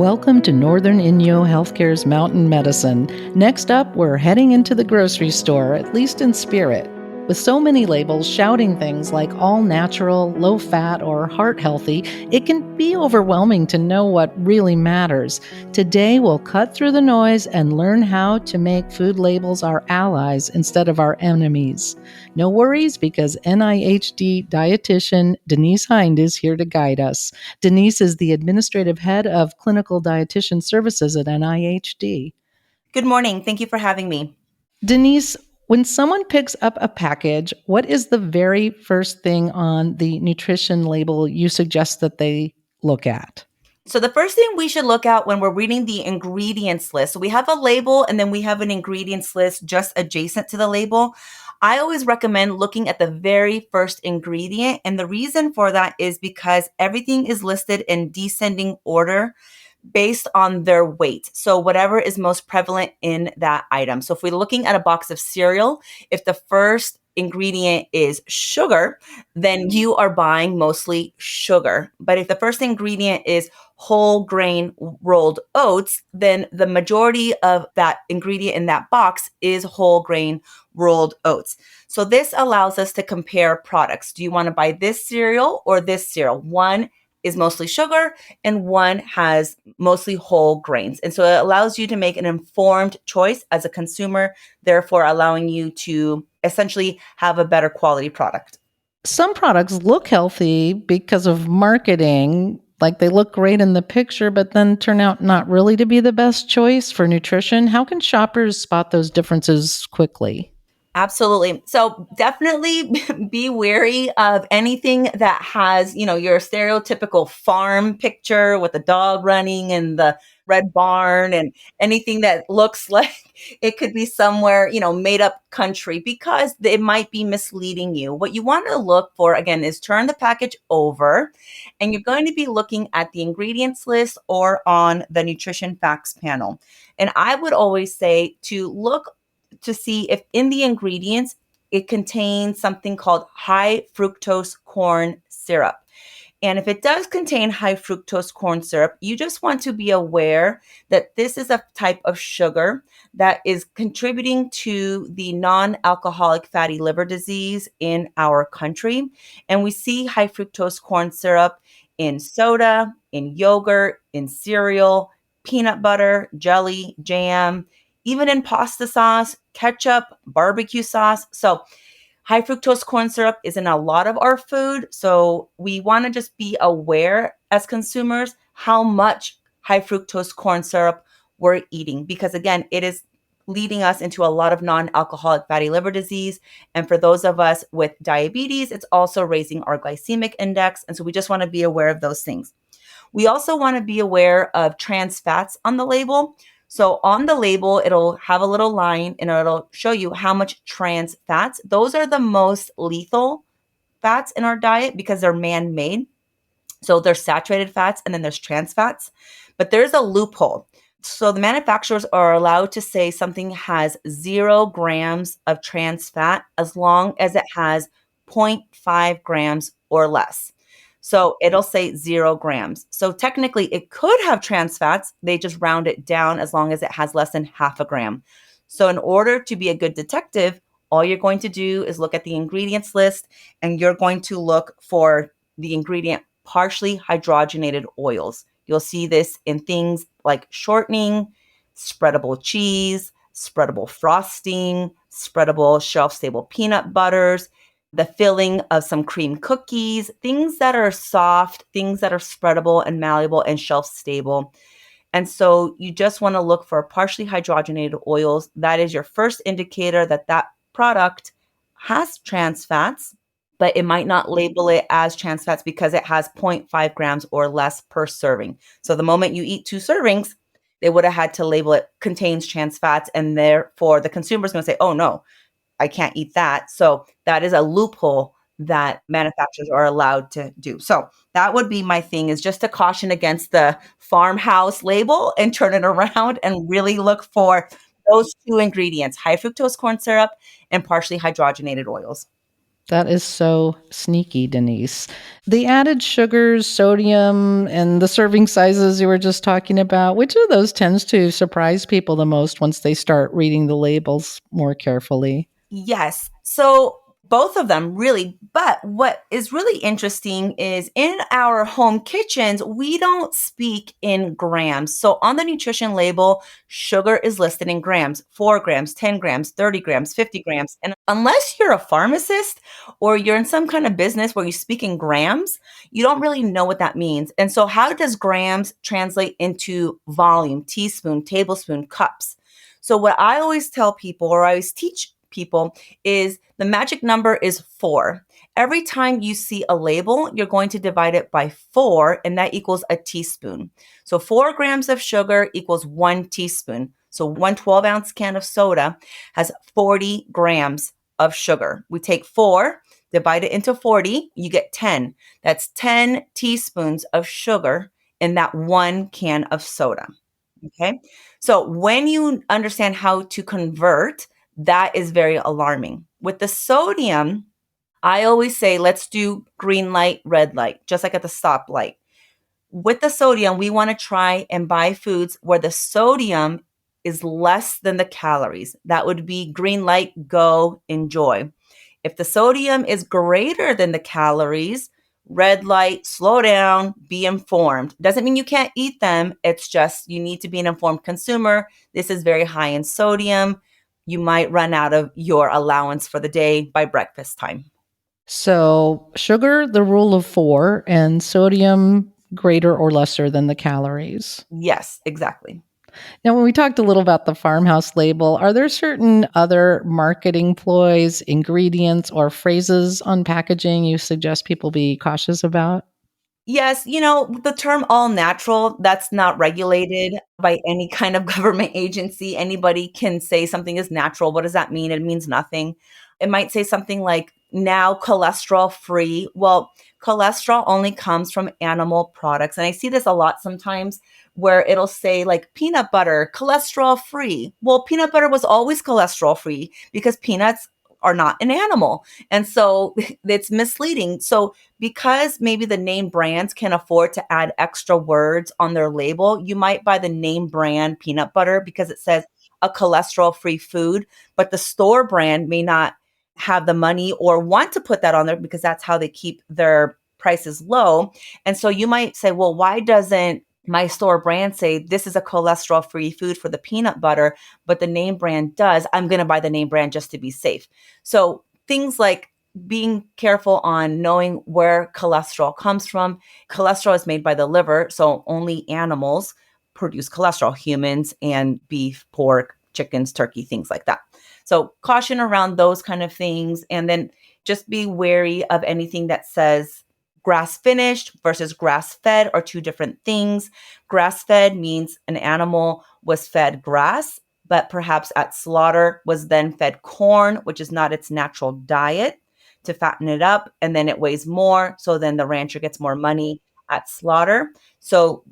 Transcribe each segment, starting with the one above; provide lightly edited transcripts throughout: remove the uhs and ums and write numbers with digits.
Welcome to Northern Inyo Healthcare's Mountain Medicine. Next up, we're heading into the grocery store, at least in spirit. With so many labels shouting things like all natural, low fat, or heart healthy, it can be overwhelming to know what really matters. Today, we'll cut through the noise and learn how to make food labels our allies instead of our enemies. No worries, because NIHD Dietitian Denice Hynd is here to guide us. Denice is the administrative head of clinical dietitian services at NIHD. Good morning. Thank you for having me. Denice, when someone picks up a package, what is the very first thing on the nutrition label you suggest that they look at? So the first thing we should look at when we're reading the ingredients list, so we have a label and then we have an ingredients list just adjacent to the label. I always recommend looking at the very first ingredient. And the reason for that is because everything is listed in descending order based on their weight. So whatever is most prevalent in that item. So if we're looking at a box of cereal, if the first ingredient is sugar, then you are buying mostly sugar. But if the first ingredient is whole grain rolled oats, then the majority of that ingredient in that box is whole grain rolled oats. So this allows us to compare products. Do you want to buy this cereal or this cereal? One is mostly sugar and one has mostly whole grains. And so it allows you to make an informed choice as a consumer, therefore allowing you to essentially have a better quality product. Some products look healthy because of marketing, like they look great in the picture, but then turn out not really to be the best choice for nutrition. How can shoppers spot those differences quickly? Absolutely. So definitely be wary of anything that has, your stereotypical farm picture with the dog running and the red barn and anything that looks like it could be somewhere, made up country, because it might be misleading you. What you want to look for, again, is turn the package over and you're going to be looking at the ingredients list or on the nutrition facts panel. And I would always say to look to see if in the ingredients it contains something called high fructose corn syrup. And if it does contain high fructose corn syrup, you just want to be aware that this is a type of sugar that is contributing to the non-alcoholic fatty liver disease in our country. And we see high fructose corn syrup in soda, in yogurt, in cereal, peanut butter, jelly, jam, even in pasta sauce, ketchup, barbecue sauce. So high fructose corn syrup is in a lot of our food. So we want to just be aware as consumers how much high fructose corn syrup we're eating, because again, it is leading us into a lot of non-alcoholic fatty liver disease. And for those of us with diabetes, it's also raising our glycemic index. And so we just want to be aware of those things. We also want to be aware of trans fats on the label. So on the label, it'll have a little line and it'll show you how much trans fats. Those are the most lethal fats in our diet because they're man-made. So there's saturated fats and then there's trans fats. But there's a loophole. So the manufacturers are allowed to say something has 0 grams of trans fat as long as it has 0.5 grams or less. So it'll say 0 grams. So technically it could have trans fats. They just round it down as long as it has less than half a gram. So in order to be a good detective, all you're going to do is look at the ingredients list and you're going to look for the ingredient partially hydrogenated oils. You'll see this in things like shortening, spreadable cheese, spreadable frosting, spreadable shelf-stable peanut butters, the filling of some cream cookies, things that are soft, things that are spreadable and malleable and shelf-stable. And so you just want to look for partially hydrogenated oils. That is your first indicator that that product has trans fats, but it might not label it as trans fats because it has 0.5 grams or less per serving. So the moment you eat 2 servings, they would have had to label it contains trans fats, and therefore the consumer is going to say, oh no, I can't eat that. So that is a loophole that manufacturers are allowed to do. So that would be my thing, is just to caution against the farmhouse label and turn it around and really look for those 2 ingredients, high fructose corn syrup and partially hydrogenated oils. That is so sneaky, Denise. The added sugars, sodium, and the serving sizes you were just talking about, which of those tends to surprise people the most once they start reading the labels more carefully? Yes. So both of them really. But what is really interesting is in our home kitchens, we don't speak in grams. So on the nutrition label, sugar is listed in grams, 4 grams, 10 grams, 30 grams, 50 grams. And unless you're a pharmacist or you're in some kind of business where you speak in grams, you don't really know what that means. And so, how does grams translate into volume, teaspoon, tablespoon, cups? So, what I always tell people, or I always teach people, is the magic number is 4. Every time you see a label, you're going to divide it by 4, and that equals a teaspoon. So 4 grams of sugar equals 1 teaspoon. So one 12-ounce can of soda has 40 grams of sugar. We take 4, divide it into 40, you get 10. That's 10 teaspoons of sugar in that one can of soda. Okay. So when you understand how to convert, that is very alarming. With the sodium, I always say, let's do green light, red light, just like at the stoplight. With the sodium, we want to try and buy foods where the sodium is less than the calories. That would be green light, go, enjoy. If the sodium is greater than the calories, red light, slow down, be informed. Doesn't mean you can't eat them. It's just you need to be an informed consumer. This is very high in sodium. You might run out of your allowance for the day by breakfast time. So, sugar, the rule of 4, and sodium greater or lesser than the calories. Yes, exactly. Now, when we talked a little about the farmhouse label, are there certain other marketing ploys, ingredients, or phrases on packaging you suggest people be cautious about? Yes, the term all natural, that's not regulated by any kind of government agency. Anybody can say something is natural. What does that mean? It means nothing. It might say something like now cholesterol free. Well, cholesterol only comes from animal products. And I see this a lot sometimes where it'll say like peanut butter, cholesterol free. Well, peanut butter was always cholesterol free because peanuts are not an animal. And so it's misleading. So because maybe the name brands can afford to add extra words on their label, you might buy the name brand peanut butter because it says a cholesterol free food, but the store brand may not have the money or want to put that on there because that's how they keep their prices low. And so you might say, well, why doesn't my store brand say this is a cholesterol free food for the peanut butter, but the name brand does? I'm going to buy the name brand just to be safe. So things like being careful on knowing where cholesterol comes from. Cholesterol is made by the liver, so only animals produce cholesterol, humans and beef, pork, chickens, turkey, things like that. So caution around those kind of things. And then just be wary of anything that says grass finished versus grass fed are two different things. Grass fed means an animal was fed grass, but perhaps at slaughter was then fed corn, which is not its natural diet, to fatten it up. And then it weighs more. So then the rancher gets more money at slaughter. So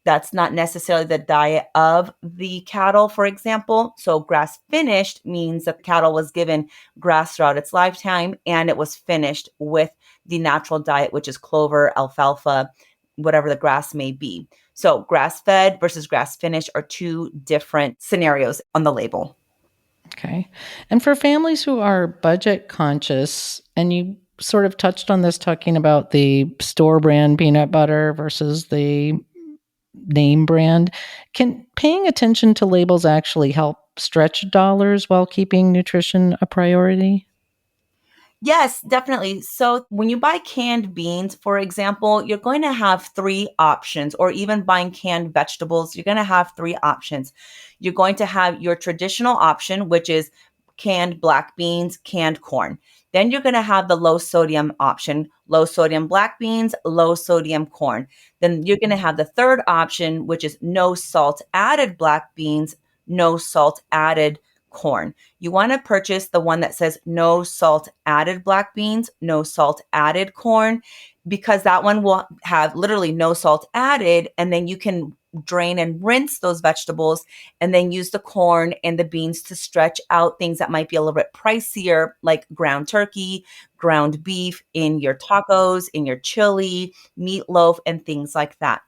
that's not necessarily the diet of the cattle, for example. So grass finished means that the cattle was given grass throughout its lifetime and it was finished with the natural diet, which is clover, alfalfa, whatever the grass may be. So grass fed versus grass finished are two different scenarios on the label. Okay. And for families who are budget conscious, and you sort of touched on this talking about the store brand peanut butter versus the name brand, can paying attention to labels actually help stretch dollars while keeping nutrition a priority? Yes, definitely. So when you buy canned beans, for example, you're going to have 3 options, or even buying canned vegetables, you're going to have 3 options. You're going to have your traditional option, which is canned black beans, canned corn. Then you're going to have the low sodium option, low sodium black beans, low sodium corn. Then you're going to have the third option, which is no salt added black beans, no salt added corn. You want to purchase the one that says no salt added black beans, no salt added corn, because that one will have literally no salt added. And then you can drain and rinse those vegetables and then use the corn and the beans to stretch out things that might be a little bit pricier, like ground turkey, ground beef in your tacos, in your chili, meatloaf, and things like that.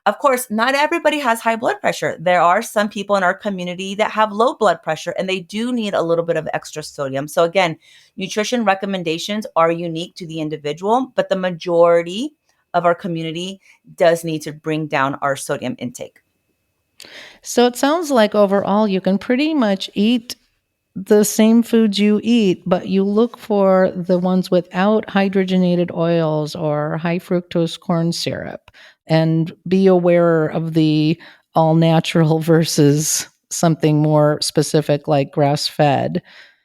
Of course, not everybody has high blood pressure. There are some people in our community that have low blood pressure and they do need a little bit of extra sodium. So again, nutrition recommendations are unique to the individual, but the majority of our community does need to bring down our sodium intake. So it sounds like overall you can pretty much eat the same foods you eat, but you look for the ones without hydrogenated oils or high fructose corn syrup, and be aware of the all natural versus something more specific like grass fed.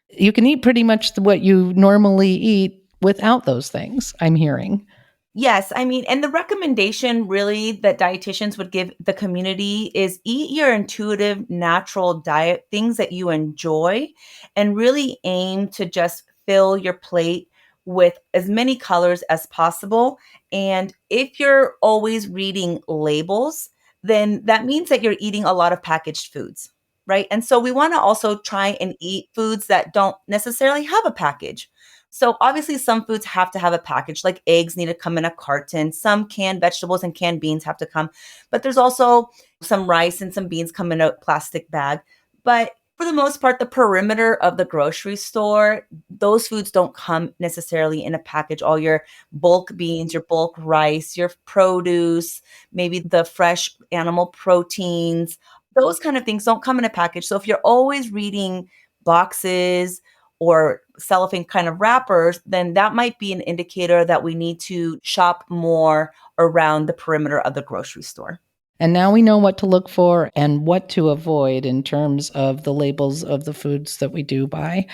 You can eat pretty much what you normally eat without those things, I'm hearing. Yes, I mean, and the recommendation really that dietitians would give the community is eat your intuitive, natural diet, things that you enjoy, and really aim to just fill your plate with as many colors as possible. And if you're always reading labels, then that means that you're eating a lot of packaged foods, right? And so we want to also try and eat foods that don't necessarily have a package. So obviously some foods have to have a package, like eggs need to come in a carton. Some canned vegetables and canned beans have to come, but there's also some rice and some beans come in a plastic bag. But for the most part, the perimeter of the grocery store, those foods don't come necessarily in a package. All your bulk beans, your bulk rice, your produce, maybe the fresh animal proteins, those kind of things don't come in a package. So if you're always reading boxes or cellophane kind of wrappers, then that might be an indicator that we need to shop more around the perimeter of the grocery store. And now we know what to look for and what to avoid in terms of the labels of the foods that we do buy.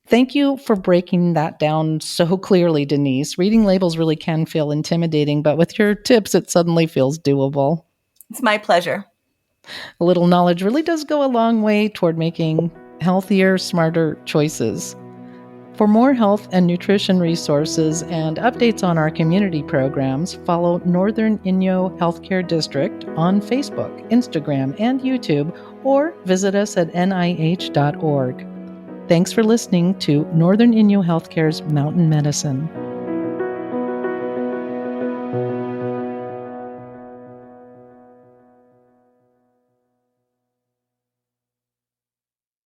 Thank you for breaking that down so clearly, Denice. Reading labels really can feel intimidating, but with your tips, it suddenly feels doable. It's my pleasure. A little knowledge really does go a long way toward making healthier, smarter choices. For more health and nutrition resources and updates on our community programs, follow Northern Inyo Healthcare District on Facebook, Instagram, and YouTube, or visit us at nih.org. Thanks for listening to Northern Inyo Healthcare's Mountain Medicine.